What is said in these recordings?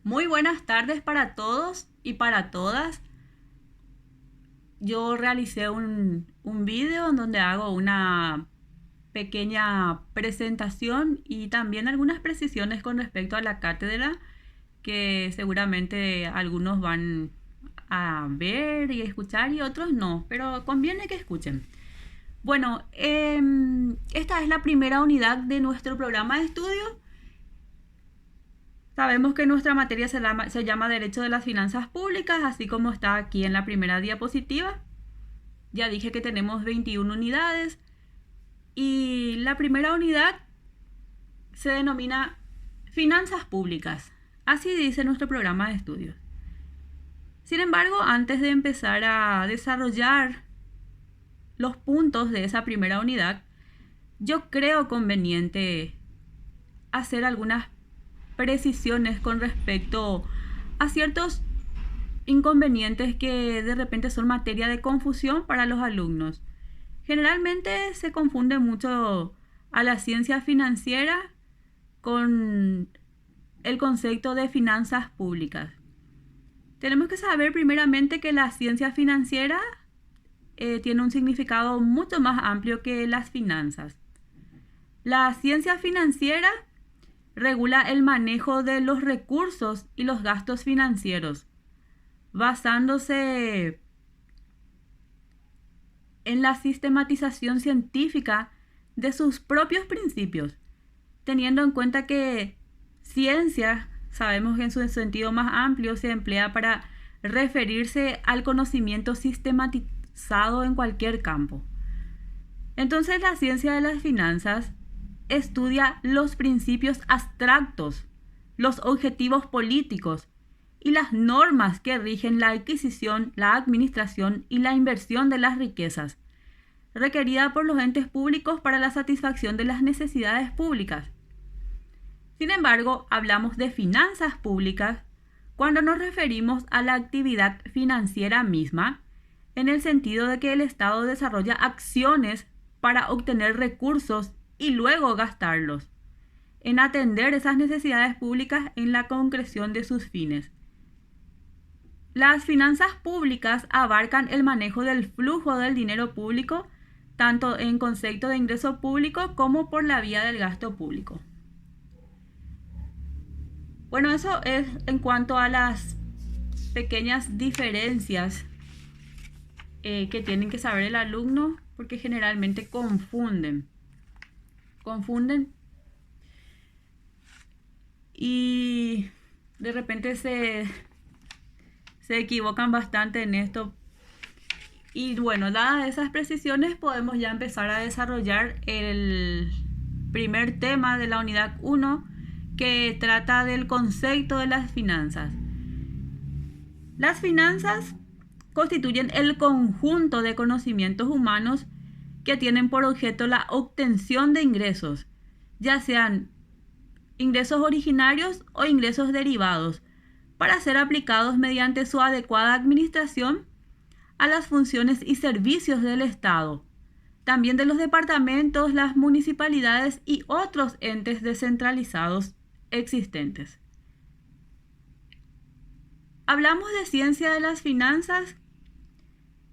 Muy buenas tardes para todos y para todas. Yo realicé un video en donde hago una pequeña presentación y también algunas precisiones con respecto a la cátedra que seguramente algunos van a ver y escuchar y otros no, pero conviene que escuchen. Bueno, esta es la primera unidad de nuestro programa de estudio. Sabemos que nuestra materia se llama Derecho de las Finanzas Públicas, así como está aquí en la primera diapositiva. Ya dije que tenemos 21 unidades y la primera unidad se denomina Finanzas Públicas. Así dice nuestro programa de estudios. Sin embargo, antes de empezar a desarrollar los puntos de esa primera unidad, yo creo conveniente hacer algunas precisiones con respecto a ciertos inconvenientes que de repente son materia de confusión para los alumnos. Generalmente se confunde mucho a la ciencia financiera con el concepto de finanzas públicas. Tenemos que saber primeramente que la ciencia financiera tiene un significado mucho más amplio que las finanzas. La ciencia financiera regula el manejo de los recursos y los gastos financieros, basándose en la sistematización científica de sus propios principios, teniendo en cuenta que ciencia, sabemos que en su sentido más amplio se emplea para referirse al conocimiento sistematizado en cualquier campo. Entonces, la ciencia de las finanzas estudia los principios abstractos, los objetivos políticos y las normas que rigen la adquisición, la administración y la inversión de las riquezas, requerida por los entes públicos para la satisfacción de las necesidades públicas. Sin embargo, hablamos de finanzas públicas cuando nos referimos a la actividad financiera misma, en el sentido de que el Estado desarrolla acciones para obtener recursos y luego gastarlos, en atender esas necesidades públicas en la concreción de sus fines. Las finanzas públicas abarcan el manejo del flujo del dinero público, tanto en concepto de ingreso público como por la vía del gasto público. Bueno, eso es en cuanto a las pequeñas diferencias que tienen que saber el alumno, porque generalmente confunden y de repente se equivocan bastante en esto. Y bueno, dadas esas precisiones, podemos ya empezar a desarrollar el primer tema de la unidad 1, que trata del concepto de las finanzas. Las finanzas constituyen el conjunto de conocimientos humanos que tienen por objeto la obtención de ingresos, ya sean ingresos originarios o ingresos derivados, para ser aplicados mediante su adecuada administración a las funciones y servicios del Estado, también de los departamentos, las municipalidades y otros entes descentralizados existentes. Hablamos de ciencia de las finanzas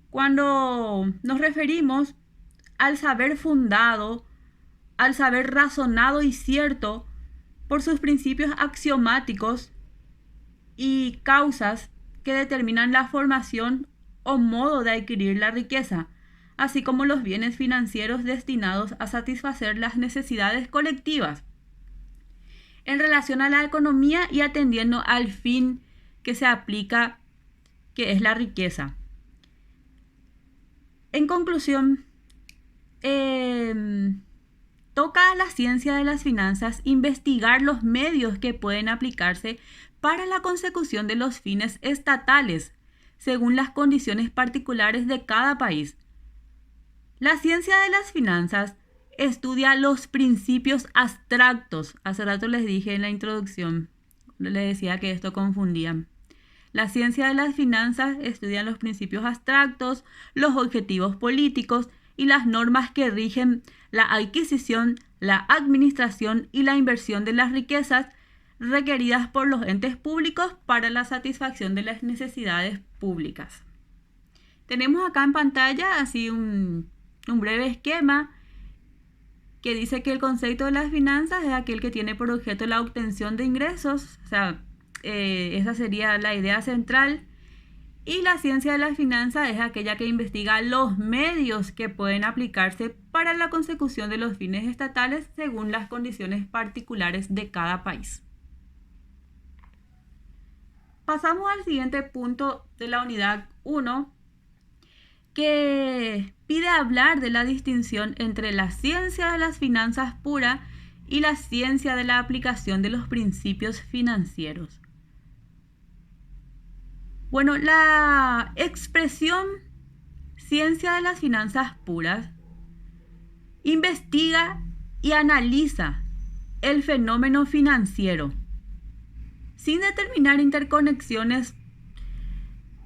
cuando nos referimos al saber fundado, al saber razonado y cierto por sus principios axiomáticos y causas que determinan la formación o modo de adquirir la riqueza, así como los bienes financieros destinados a satisfacer las necesidades colectivas en relación a la economía y atendiendo al fin que se aplica, que es la riqueza. En conclusión, toca a la ciencia de las finanzas investigar los medios que pueden aplicarse para la consecución de los fines estatales, según las condiciones particulares de cada país. La ciencia de las finanzas estudia los principios abstractos. Hace rato les dije en la introducción, les decía que esto confundía. La ciencia de las finanzas estudia los principios abstractos, los objetivos políticos y las normas que rigen la adquisición, la administración y la inversión de las riquezas, requeridas por los entes públicos para la satisfacción de las necesidades públicas. Tenemos acá en pantalla así un breve esquema que dice que el concepto de las finanzas es aquel que tiene por objeto la obtención de ingresos, o sea, esa sería la idea central. Y la ciencia de las finanzas es aquella que investiga los medios que pueden aplicarse para la consecución de los fines estatales según las condiciones particulares de cada país. Pasamos al siguiente punto de la unidad 1, que pide hablar de la distinción entre la ciencia de las finanzas puras y la ciencia de la aplicación de los principios financieros. Bueno, la expresión ciencia de las finanzas puras investiga y analiza el fenómeno financiero sin determinar interconexiones,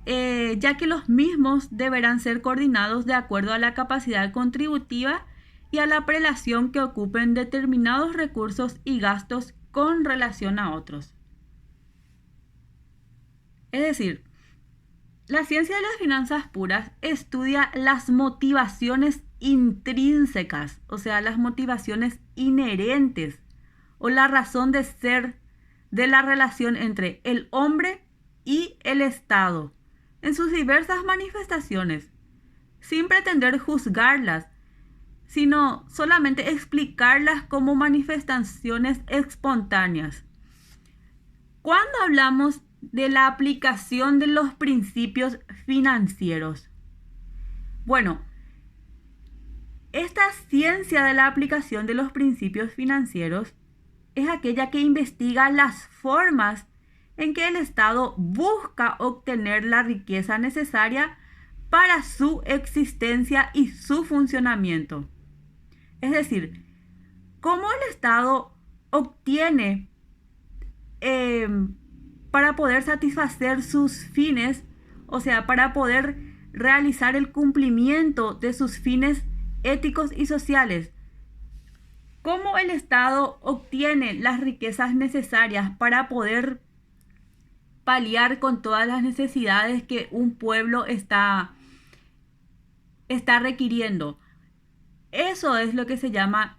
ya que los mismos deberán ser coordinados de acuerdo a la capacidad contributiva y a la prelación que ocupen determinados recursos y gastos con relación a otros. Es decir, la ciencia de las finanzas puras estudia las motivaciones intrínsecas, o sea, las motivaciones inherentes o la razón de ser de la relación entre el hombre y el Estado en sus diversas manifestaciones, sin pretender juzgarlas, sino solamente explicarlas como manifestaciones espontáneas. Cuando hablamos de la aplicación de los principios financieros, bueno, esta ciencia de la aplicación de los principios financieros es aquella que investiga las formas en que el Estado busca obtener la riqueza necesaria para su existencia y su funcionamiento. Es decir, cómo el Estado obtiene para poder satisfacer sus fines, o sea, para poder realizar el cumplimiento de sus fines éticos y sociales. Cómo el Estado obtiene las riquezas necesarias para poder paliar con todas las necesidades que un pueblo está requiriendo. Eso es lo que se llama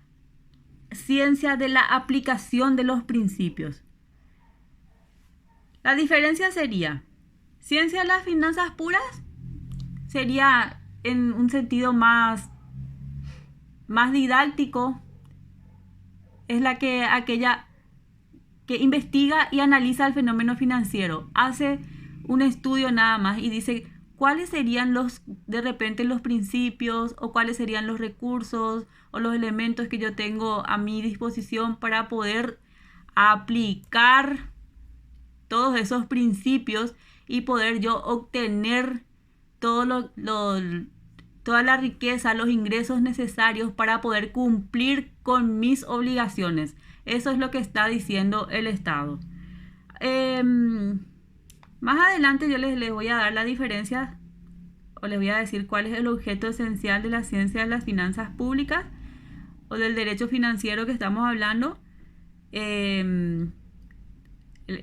ciencia de la aplicación de los principios. La diferencia sería, ciencia de las finanzas puras sería en un sentido más didáctico, es aquella que investiga y analiza el fenómeno financiero, hace un estudio nada más y dice cuáles serían los principios o cuáles serían los recursos o los elementos que yo tengo a mi disposición para poder aplicar todos esos principios y poder yo obtener toda la riqueza, los ingresos necesarios para poder cumplir con mis obligaciones. Eso es lo que está diciendo el Estado. Más adelante yo les voy a dar la diferencia o les voy a decir cuál es el objeto esencial de la ciencia de las finanzas públicas o del derecho financiero que estamos hablando.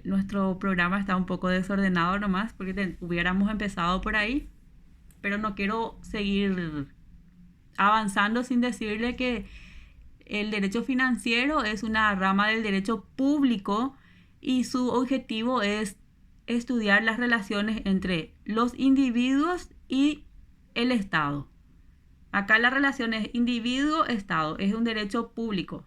Nuestro programa está un poco desordenado nomás porque hubiéramos empezado por ahí, pero no quiero seguir avanzando sin decirle que el derecho financiero es una rama del derecho público y su objetivo es estudiar las relaciones entre los individuos y el Estado. Acá la relación es individuo-Estado, es un derecho público,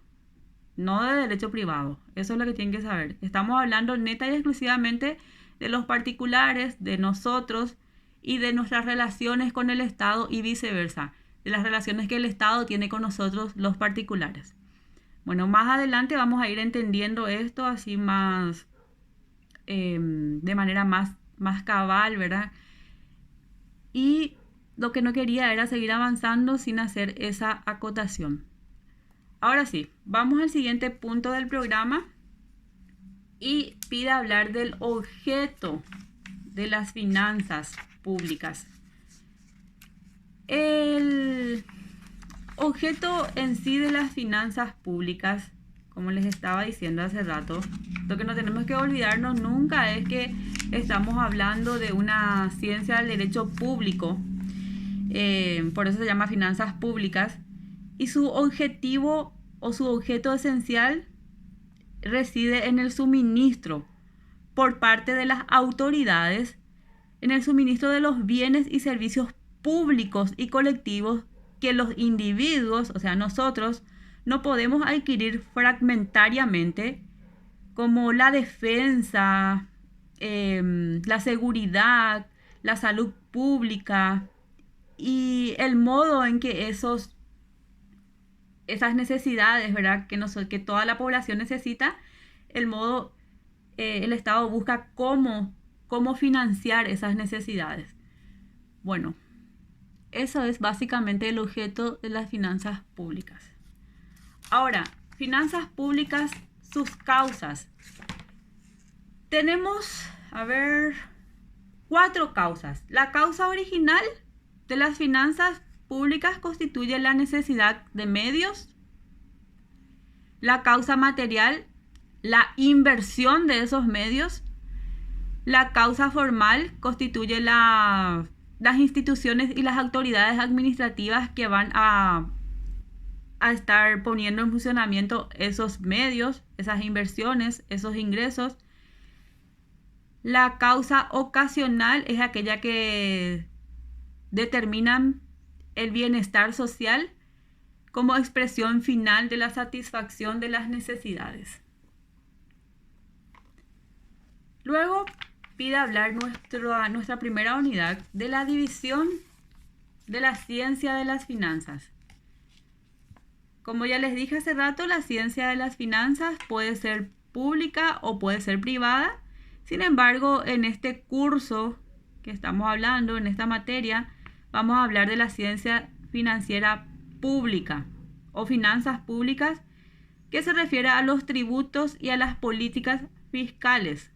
no de derecho privado. Eso es lo que tienen que saber. Estamos hablando neta y exclusivamente de los particulares, de nosotros y de nuestras relaciones con el Estado y viceversa, de las relaciones que el Estado tiene con nosotros los particulares. Bueno, más adelante vamos a ir entendiendo esto así más, de manera más cabal, ¿verdad? Y lo que no quería era seguir avanzando sin hacer esa acotación. Ahora sí, vamos al siguiente punto del programa y pide hablar del objeto de las finanzas públicas. El objeto en sí de las finanzas públicas, como les estaba diciendo hace rato, lo que no tenemos que olvidarnos nunca es que estamos hablando de una ciencia del derecho público, por eso se llama finanzas públicas, y su objetivo o su objeto esencial reside en el suministro por parte de las autoridades, en el suministro de los bienes y servicios públicos y colectivos que los individuos, o sea, nosotros, no podemos adquirir fragmentariamente, como la defensa, la seguridad, la salud pública y el modo en que esas necesidades, ¿verdad? Que toda la población necesita, el modo, el Estado busca cómo financiar esas necesidades. Bueno, eso es básicamente el objeto de las finanzas públicas. Ahora, finanzas públicas, sus causas. Tenemos, 4 causas. La causa original de las finanzas públicas constituye la necesidad de medios. La causa material, la inversión de esos medios. La causa formal constituye las instituciones y las autoridades administrativas que van a estar poniendo en funcionamiento esos medios, esas inversiones, esos ingresos. La causa ocasional es aquella que determinan el bienestar social como expresión final de la satisfacción de las necesidades. Luego pide hablar nuestra primera unidad de la división de la ciencia de las finanzas. Como ya les dije hace rato, la ciencia de las finanzas puede ser pública o puede ser privada. Sin embargo, en este curso que estamos hablando, en esta materia, vamos a hablar de la ciencia financiera pública o finanzas públicas, que se refiere a los tributos y a las políticas fiscales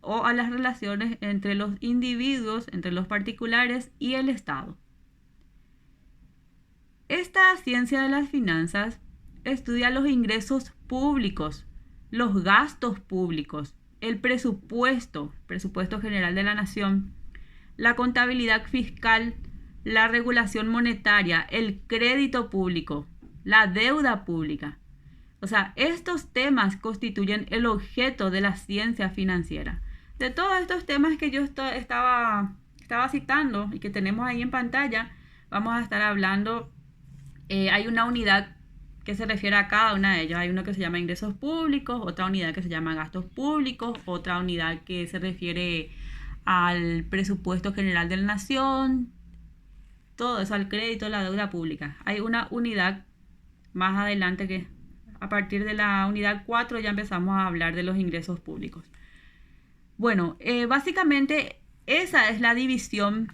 o a las relaciones entre los individuos, entre los particulares y el Estado. Esta ciencia de las finanzas estudia los ingresos públicos, los gastos públicos, el presupuesto general de la nación, la contabilidad fiscal, la regulación monetaria, el crédito público, la deuda pública. O sea, estos temas constituyen el objeto de la ciencia financiera. De todos estos temas que yo estaba citando y que tenemos ahí en pantalla, vamos a estar hablando. Hay una unidad que se refiere a cada una de ellas. Hay uno que se llama ingresos públicos, otra unidad que se llama gastos públicos, otra unidad que se refiere al presupuesto general de la nación, todo eso, al crédito, la deuda pública. Hay una unidad más adelante que a partir de la unidad 4 ya empezamos a hablar de los ingresos públicos. Bueno, básicamente esa es la división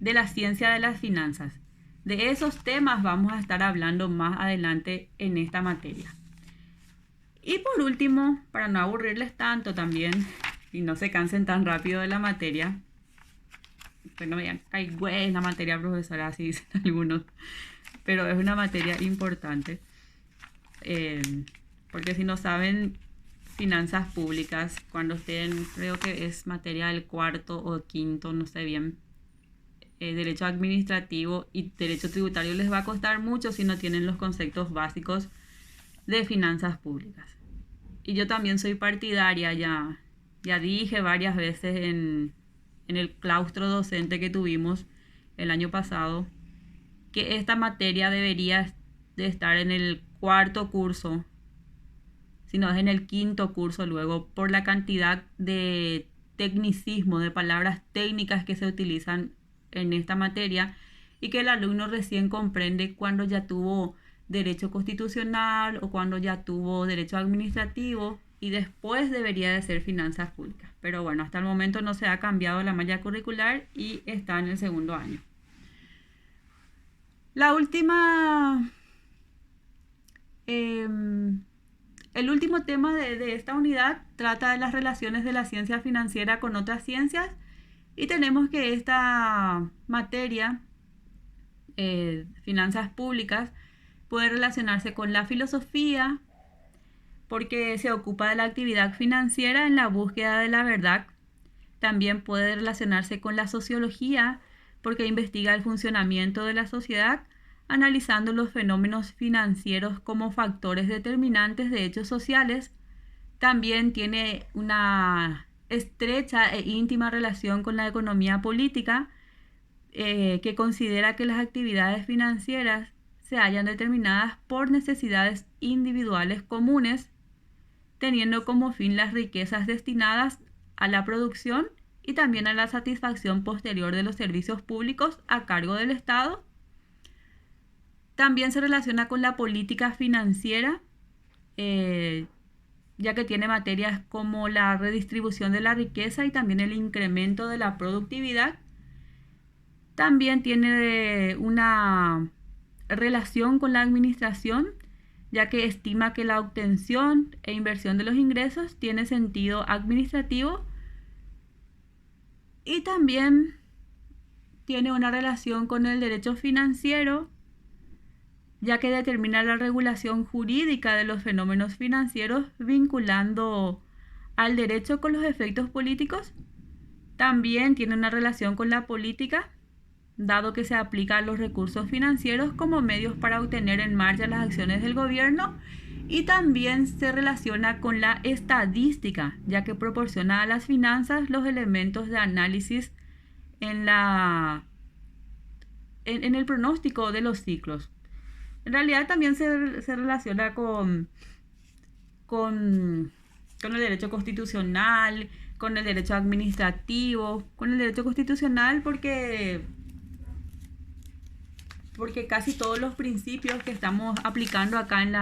de la ciencia de las finanzas. De esos temas vamos a estar hablando más adelante en esta materia. Y por último, para no aburrirles tanto también y no se cansen tan rápido de la materia, pues no me digan, ay güey, la materia profesora, así dicen algunos, pero es una materia importante, porque si no saben finanzas públicas, cuando estén, creo que es materia del 4º o 5º, no sé bien, derecho administrativo y derecho tributario, les va a costar mucho si no tienen los conceptos básicos de finanzas públicas. Y yo también soy partidaria, ya dije varias veces en el claustro docente que tuvimos el año pasado, que esta materia debería de estar en el 4º curso, si no es en el 5º curso luego, por la cantidad de tecnicismo, de palabras técnicas que se utilizan en esta materia y que el alumno recién comprende cuando ya tuvo derecho constitucional o cuando ya tuvo derecho administrativo, y después debería de ser finanzas públicas. Pero bueno, hasta el momento no se ha cambiado la malla curricular y está en el 2º año. La última, el último tema de esta unidad trata de las relaciones de la ciencia financiera con otras ciencias. Y tenemos que esta materia, finanzas públicas, puede relacionarse con la filosofía, porque se ocupa de la actividad financiera en la búsqueda de la verdad. También puede relacionarse con la sociología, porque investiga el funcionamiento de la sociedad, analizando los fenómenos financieros como factores determinantes de hechos sociales. También tiene una estrecha e íntima relación con la economía política, que considera que las actividades financieras se hallan determinadas por necesidades individuales comunes, teniendo como fin las riquezas destinadas a la producción y también a la satisfacción posterior de los servicios públicos a cargo del Estado. También se relaciona con la política financiera, ya que tiene materias como la redistribución de la riqueza y también el incremento de la productividad. También tiene una relación con la administración, ya que estima que la obtención e inversión de los ingresos tiene sentido administrativo. Y también tiene una relación con el derecho financiero, ya que determina la regulación jurídica de los fenómenos financieros vinculando al derecho con los efectos políticos. También tiene una relación con la política, dado que se aplican los recursos financieros como medios para obtener en marcha las acciones del gobierno. Y también se relaciona con la estadística, ya que proporciona a las finanzas los elementos de análisis en el pronóstico de los ciclos. En realidad también se relaciona con el derecho constitucional, con el derecho administrativo, con el derecho constitucional porque casi todos los principios que estamos aplicando acá en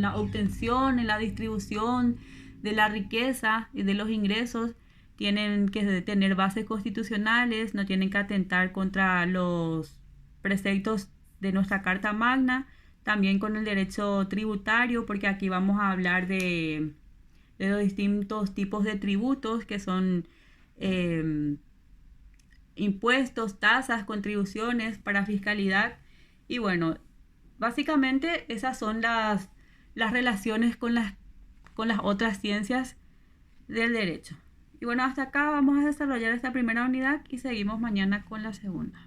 la obtención, en la distribución de la riqueza y de los ingresos tienen que tener bases constitucionales, no tienen que atentar contra los preceptos de nuestra Carta Magna, también con el derecho tributario, porque aquí vamos a hablar de los distintos tipos de tributos que son impuestos, tasas, contribuciones para fiscalidad. Y bueno, básicamente esas son las relaciones con las otras ciencias del derecho. Y bueno, hasta acá vamos a desarrollar esta primera unidad y seguimos mañana con la segunda.